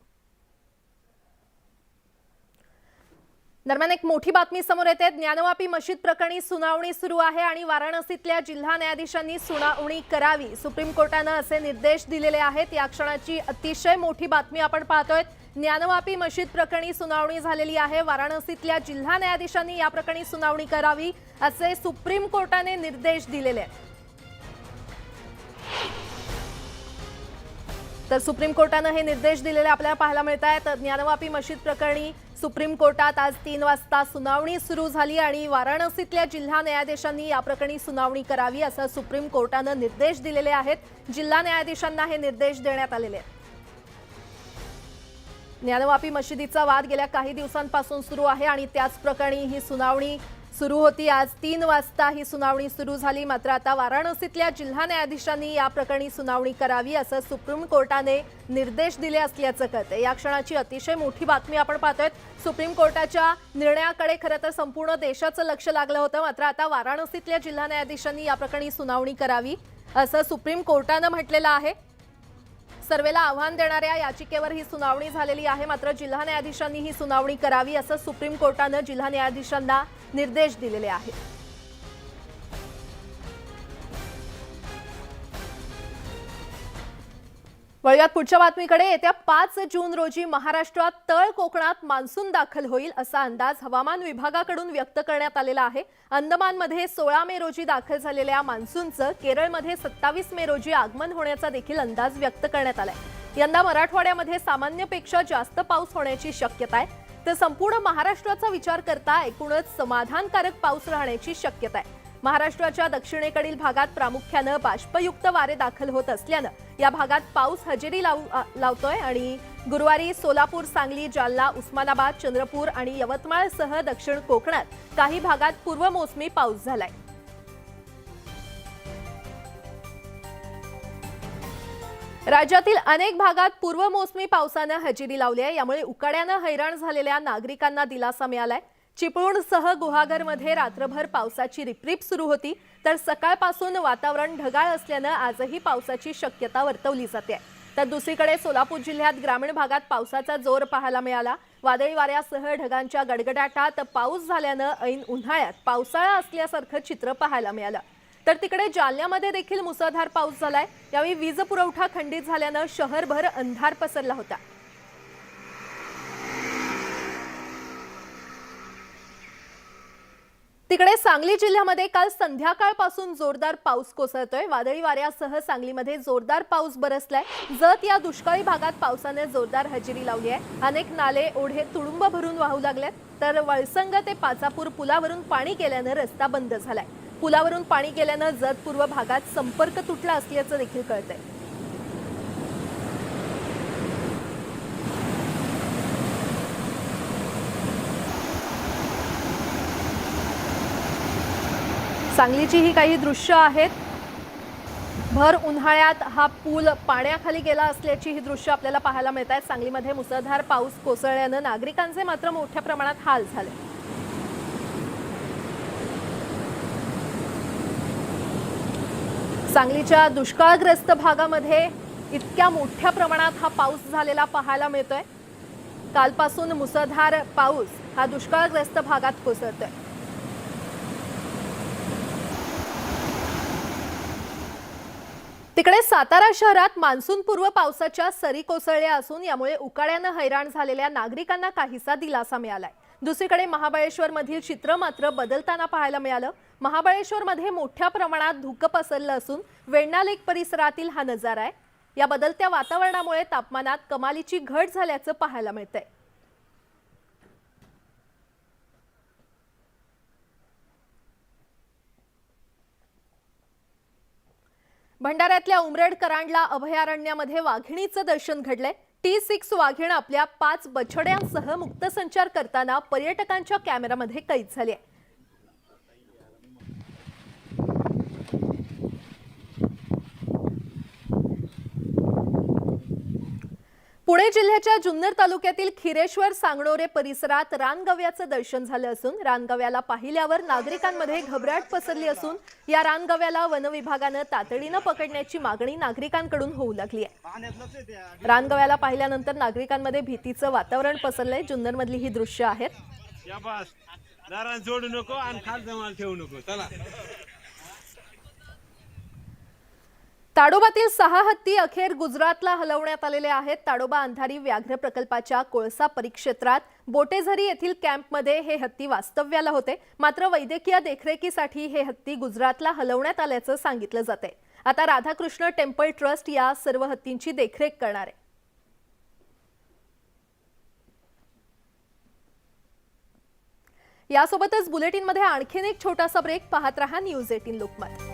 दरम्यान एक मोठी बातमी समोर येते। ज्ञानवापी मशीद प्रकरणी सुनावणी सुरू आहे आणि वाराणसीतल्या जिल्हा न्यायाधीशांनी सुनावणी करावी, सुप्रीम कोर्टानं असे निर्देश दिलेले आहेत। या क्षणाची अतिशय मोठी बातमी आपण पाहतोय। ज्ञानवापी मशीद प्रकरणी सुनावणी झालेली आहे। वाराणसीतल्या जिल्हा न्यायाधीशांनी या प्रकरणी सुनावणी करावी असे सुप्रीम कोर्टाने निर्देश दिलेले आहेत। तर सुप्रीम कोर्टाने हे निर्देश दिलेले आपल्याला पाहायला मिळत आहेत। ज्ञानवापी मशीद प्रकरणी सुप्रीम कोर्टात आज 3 वाजता सुनावणी सुरू झाली आणि वाराणसीतल्या जिल्हा न्यायाधीशांनी या प्रकरणी सुनावणी करावी असं सुप्रीम कोर्टाने निर्देश दिलेले आहेत। जिल्हा न्यायाधीशांना हे निर्देश देण्यात आलेले आहेत। ज्ञानवापी मशिदीचा वाद गेल्या काही दिवसांपासून सुरू आहे आणि त्याच प्रकरणी ही सुनावणी सुरू होती। आज 3 वाजता ही सुनावणी सुरू झाली, मात्र आता वाराणसीतल्या जिल्हा न्यायाधीशांनी या प्रकरणी सुनावणी करावी असं सुप्रीम कोर्टाने निर्देश दिले असल्याचं कळतंय। या क्षणाची अतिशय मोठी बातमी आपण पाहतोय। सुप्रीम कोर्टाच्या निर्णयाकडे खरं तर संपूर्ण देशाचं लक्ष लागलं होतं, मात्र आता वाराणसीतल्या जिल्हा न्यायाधीशांनी या प्रकरणी सुनावणी करावी असं सुप्रीम कोर्टानं म्हटलेलं आहे। सर्वेला आव्हान देणाऱ्या याचिकेवर ही सुनावणी झालेली आहे. मात्र जिल्हा न्यायाधीशांनी ही सुनावणी करावी असं सुप्रीम कोर्टानं जिल्हा न्यायाधीशांना निर्देश दिलेले आहेत. वळूयात पुढच्या बातमीकडे. येत्या 5 जून रोजी महाराष्ट्रात तळ कोकणात मान्सून दाखल होईल असा अंदाज हवामान विभागाकडून व्यक्त करण्यात आलेला आहे. अंदमानमध्ये 16 मे रोजी दाखल झालेल्या मान्सूनचं केरळमध्ये 27 मे रोजी आगमन होण्याचा देखील अंदाज व्यक्त करण्यात आलाय. यंदा मराठवाड्यामध्ये सामान्यपेक्षा जास्त पाऊस होण्याची शक्यता आहे. तर संपूर्ण महाराष्ट्राचा विचार करता एकूणच समाधानकारक पाऊस राहण्याची शक्यता आहे. महाराष्ट्राच्या दक्षिणेकडील भागात प्रामुख्यानं बाष्पयुक्त वारे दाखल होत असल्यानं या भागात पाऊस हजेरी लावतोय आणि गुरुवारी सोलापूर, सांगली, जालना, उस्मानाबाद, चंद्रपूर आणि यवतमाळसह दक्षिण कोकणात काही भागात पूर्वमोसमी पाऊस झालाय. राज्यातील अनेक भागात पूर्वमोसमी पावसानं हजेरी लावली आहे. यामुळे उकाड्यानं हैराण झालेल्या नागरिकांना दिलासा मिळालाय. चिपळूणसह गुहागरमध्ये रात्रभर पावसाची रिपरिप सुरू होती. तर सकाळपासून वातावरण ढगाळ असल्यानं आजही पावसाची शक्यता वर्तवली जाते. तर दुसरीकडे सोलापूर जिल्ह्यात ग्रामीण भागात पावसाचा जोर पाहायला मिळाला. वादळी वाऱ्यासह ढगांच्या गडगडाटात पाऊस झाल्यानं ऐन उन्हाळ्यात पावसाळा असल्यासारखं चित्र पाहायला मिळालं. तर तिकडे जालन्यामध्ये देखील मुसळधार पाऊस झालाय. यावेळी वीज पुरवठा खंडित झाल्यानं शहरभर अंधार पसरला होता. तिकडे सांगली जिल्ह्यामध्ये काल संध्याकाळपासून जोरदार पाऊस कोसळतोय. वादळी वाऱ्यासह सांगलीमध्ये जोरदार पाऊस बरसलाय. जत या दुष्काळी भागात पावसाने जोरदार हजेरी लावली आहे. अनेक नाले, ओढे तुडुंब भरून वाहू लागलेत. तर वळसंग ते पाचापूर पुलावरून पाणी गेल्यानं रस्ता बंद झालाय. पुलावरून पाणी गेल्यानं जत पूर्व भागात संपर्क तुटला असल्याचं देखील कळतंय. सांगलीची ही काही दृश्य आहेत. भर उन्हाळ्यात हा पूल पाण्याखाली गेला असल्याची ही दृश्य आपल्याला पाहायला मिळत आहेत. सांगलीमध्ये मुसळधार पाऊस कोसळल्यानं नागरिकांचे मात्र मोठ्या प्रमाणात हाल झाले. सांगलीच्या दुष्काळग्रस्त भागामध्ये इतक्या मोठ्या प्रमाणात हा पाऊस झालेला पाहायला मिळतोय. कालपासून मुसळधार पाऊस हा दुष्काळग्रस्त भागात कोसळतोय. तिकडे सातारा शहरात मान्सूनपूर्व पावसाच्या सरी कोसळल्या असून यामुळे उकाड्यानं हैराण झालेल्या नागरिकांना काहीसा दिलासा मिळालाय. दुसरीकडे महाबळेश्वरमधील चित्र मात्र बदलताना पाहायला मिळालं. महाबळेश्वरमध्ये मोठ्या प्रमाणात धुकं पसरलं असून वेण्णा लेक परिसरातील हा नजारा आहे. या बदलत्या वातावरणामुळे तापमानात कमालीची घट झाल्याचं पाहायला मिळतंय. भंडाऱ्यातल्या उमरेड करांडला अभयारण्यामध्ये वाघिणीचं दर्शन घडलंय. T6 वाघीण आपल्या 5 बछड्यांसह मुक्त संचार करताना पर्यटकांच्या कॅमेऱ्यामध्ये कैद झाली आहे. पुणे जिल्ह्याच्या जुन्नर तालुक्यातील खिरेश्वर सांगणोरे परिसरात रानगव्याचं दर्शन झालं असून रानगव्याला पाहिल्यावर नागरिकांमध्ये घबराट पसरली असून या रानगव्याला वन विभागानं तातडीनं पकडण्याची मागणी नागरिकांकडून होऊ लागली आहे. रानगव्याला पाहिल्यानंतर नागरिकांमध्ये भीतीचं वातावरण पसरलंय. जुन्नरमधली ही दृश्य आहेत. जोडू नको आणि खाल जमाल ठेवू नको. चला. ताडोबातील 6 हत्ती अखेर गुजरातला हलवण्यात आलेले आहेत. ताडोबा अंधारी व्याघ्र प्रकल्पाच्या कोळसा परिक्षेत्रात बोटेझरी येथील कॅम्पमध्ये हे हत्ती वास्तव्याला होते. मात्र वैद्यकीय देखरेखीसाठी हे हत्ती गुजरातला हलवण्यात आल्याचं सांगितलं जातंय. आता राधाकृष्ण टेम्पल ट्रस्ट या सर्व हत्तींची देखरेख करणार आहे. यासोबतच बुलेटिनमध्ये आणखीन एक छोटासा ब्रेक. पाहत रहा न्यूज 18 लोकमत.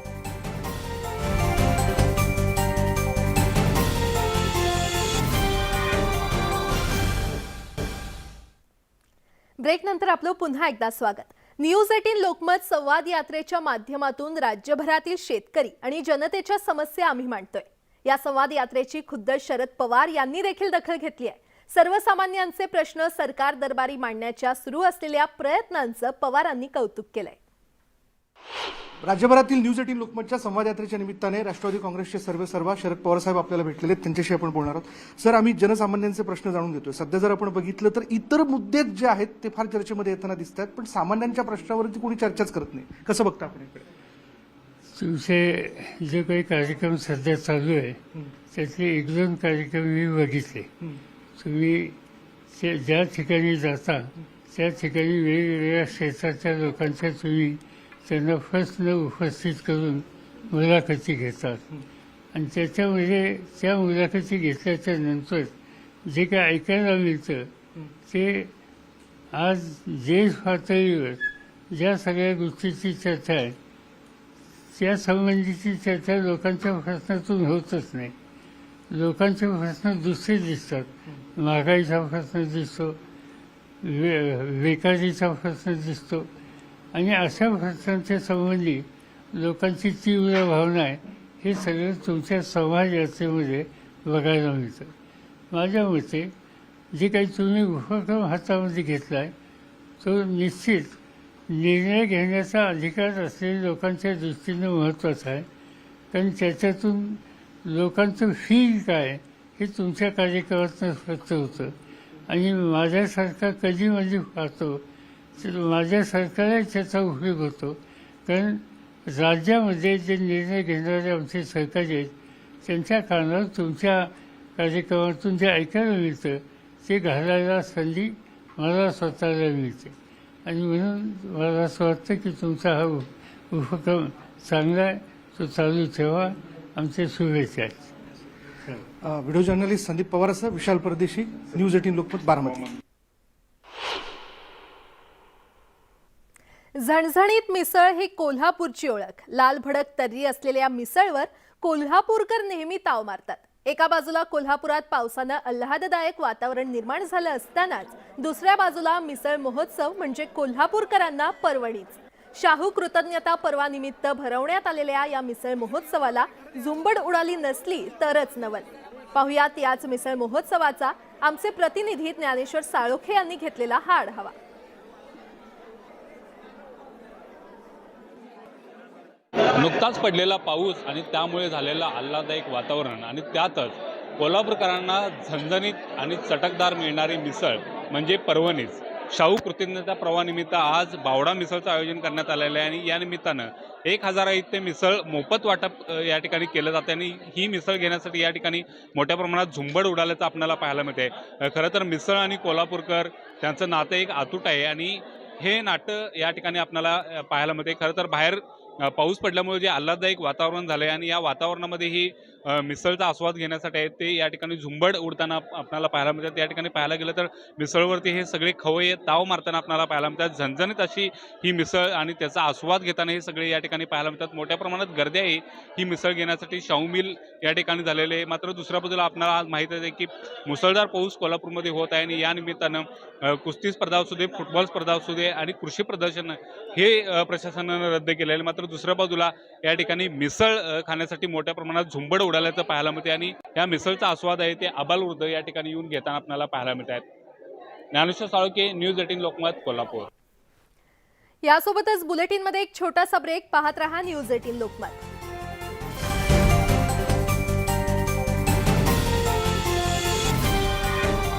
ब्रेक नंतर आपलं पुन्हा एकदा स्वागत. न्यूज 18 लोकमत संवाद यात्रेच्या माध्यमातून राज्यभरातील शेतकरी आणि जनतेच्या समस्या आम्ही मांडतोय. या संवाद यात्रेची खुद्द शरद पवार यांनी देखील दखल घेतली आहे. सर्वसामान्यांचे प्रश्न सरकार दरबारी मांडण्याच्या सुरू असलेल्या प्रयत्नांचं पवारांनी कौतुक केलंय. राज्यभरातील न्यूज 18 लोकमतच्या संवाद यात्रेच्या निमित्ताने राष्ट्रवादी काँग्रेसचे सर्वेसर्वा शरद पवार साहेब आपल्याला भेटलेले आहेत, त्यांच्याशी आपण बोलणार आहोत. सर, आम्ही जनसामान्यांचे प्रश्न जाणून घेतोय. सध्या जर आपण बघितलं तर इतर मुद्दे जे आहेत ते फार चर्चेमध्ये येताना दिसत आहेत, पण सामान्यांच्या प्रश्नावरती कोणी चर्चाच करत नाही. कसं बघता आपण इकडे? तुमचे जे काही कार्यक्रम सध्या चालू आहे त्यातले 1-2 कार्यक्रम मी बघितले. तुम्ही ज्या ठिकाणी जाता त्या ठिकाणी वेगवेगळ्या क्षेत्राच्या लोकांच्या तुम्ही त्यांना प्रश्न उपस्थित करून मुलाखती घेतात आणि त्याच्यामध्ये त्या मुलाखती घेतल्याच्या नंतर जे काय ऐकायला मिळतं ते आज देश पातळीवर ज्या सगळ्या गोष्टीची चर्चा आहे त्या संबंधीची चर्चा लोकांच्या प्रश्नातून होतच नाही. लोकांचे प्रश्न दुसरे दिसतात. महागाईचा प्रश्न दिसतो, बेकारीचा प्रश्न दिसतो आणि अशा प्रश्नांच्या संबंधी लोकांची तीव्र भावना आहे. हे सगळं तुमच्या समाज यात्रेमध्ये बघायला मिळतं. माझ्या मते जे काही तुम्ही उपक्रम हातामध्ये घेतला आहे तो निश्चित निर्णय घेण्याचा अधिकार असलेल्या लोकांच्या दृष्टीनं महत्त्वाचा आहे. कारण त्याच्यातून लोकांचं फील काय हे तुमच्या कार्यक्रमातून स्पष्ट होतं आणि माझ्यासारखा कधी म्हणजे पाहतो तर माझ्या सरकारला त्याचा उपयोग होतो. कारण राज्यामध्ये जे निर्णय घेणारे आमचे सहकारी आहेत त्यांच्या कानावर तुमच्या कार्यक्रमातून जे ऐकायला मिळतं ते घालायला संधी मला स्वतःला मिळते आणि म्हणून मला असं वाटतं की तुमचा हा उपक्रम चांगला आहे, तो चालू ठेवा. आमचे शुभेच्छा आहेत. व्हिडिओ जर्नलिस्ट संदीप पवारसह विशाल परदेशी, न्यूज 18 लोकमत, बारामती. झणझणीत मिसळ ही कोल्हापूरची ओळख. लाल भडक तर्री असलेल्या मिसळवर कोल्हापूरकर नेहमी ताव मारतात. एका बाजूला कोल्हापुरात पावसानं आल्हाददायक वातावरण निर्माण झालं असतानाच दुसऱ्या बाजूला मिसळ महोत्सव म्हणजे कोल्हापूरकरांना पर्वणीच. शाहू कृतज्ञता पर्वानिमित्त भरवण्यात आलेल्या या मिसळ महोत्सवाला झुंबड उडाली नसली तरच नवल. पाहुयात याच मिसळ महोत्सवाचा आमचे प्रतिनिधी ज्ञानेश्वर साळोखे यांनी घेतलेला हा आढावा. नुकताच पडलेला पाऊस आणि त्यामुळे झालेलं आल्हाददायक वातावरण आणि त्यातच कोल्हापूरकरांना झणझणीत आणि चटकदार मिळणारी मिसळ म्हणजे पर्वणीच. शाहू कृतज्ञता पर्वानिमित्त आज बावडा मिसळचं आयोजन करण्यात आलेलं आहे आणि या निमित्तानं 1000 इतके मिसळ मोफत वाटप या ठिकाणी केलं जातं आणि ही मिसळ घेण्यासाठी या ठिकाणी मोठ्या प्रमाणात झुंबड उडाल्याचं आपल्याला पाहायला मिळते. खरं तर मिसळ आणि कोल्हापूरकर त्यांचं नातं एक अतूट आहे आणि हे नातं या ठिकाणी आपल्याला पाहायला मिळते. खरं तर बाहेर पाऊस पडल्यामुळे जे आल्हाददायक वातावरण झालं आहे आणि या वातावरणामध्ये ही मिसळचा आस्वाद घेण्यासाठी आहे ते या ठिकाणी झुंबड उडताना आपल्याला पाहायला मिळतात. या ठिकाणी पाहायला गेलं तर मिसळवरती हे सगळे खवय्ये ताव मारताना आपल्याला पाहायला मिळतात. झणझणीत अशी ही मिसळ आणि त्याचा आस्वाद घेताना हे सगळे या ठिकाणी पाहायला मिळतात. मोठ्या प्रमाणात गर्दी आहे ही मिसळ घेण्यासाठी. शाहू मिल या ठिकाणी झालेले आहे. मात्र दुसऱ्या बाजूला आपल्याला आज माहीत आहे की मुसळधार पाऊस कोल्हापूरमध्ये होत आहे आणि या निमित्तानं कुस्ती स्पर्धा असू दे, फुटबॉल स्पर्धा असू दे आणि कृषी प्रदर्शन हे प्रशासनानं रद्द केलेलं आहे. मात्र दुसऱ्या बाजूला या ठिकाणी मिसळ खाण्यासाठी मोठ्या प्रमाणात झुंबड उडाल्याचं पाहायला मिळते आणि या मिसळचा आस्वाद आहे ते आबालवृद्ध या ठिकाणी येऊन घेताना आपल्याला पाहायला मिळत आहेत. ज्ञानेश्वर साळोखे, न्यूज 18 लोकमत, कोल्हापूर. यासोबतच बुलेटिनमध्ये एक छोटासा ब्रेक. पाहत रहा न्यूज 18 लोकमत.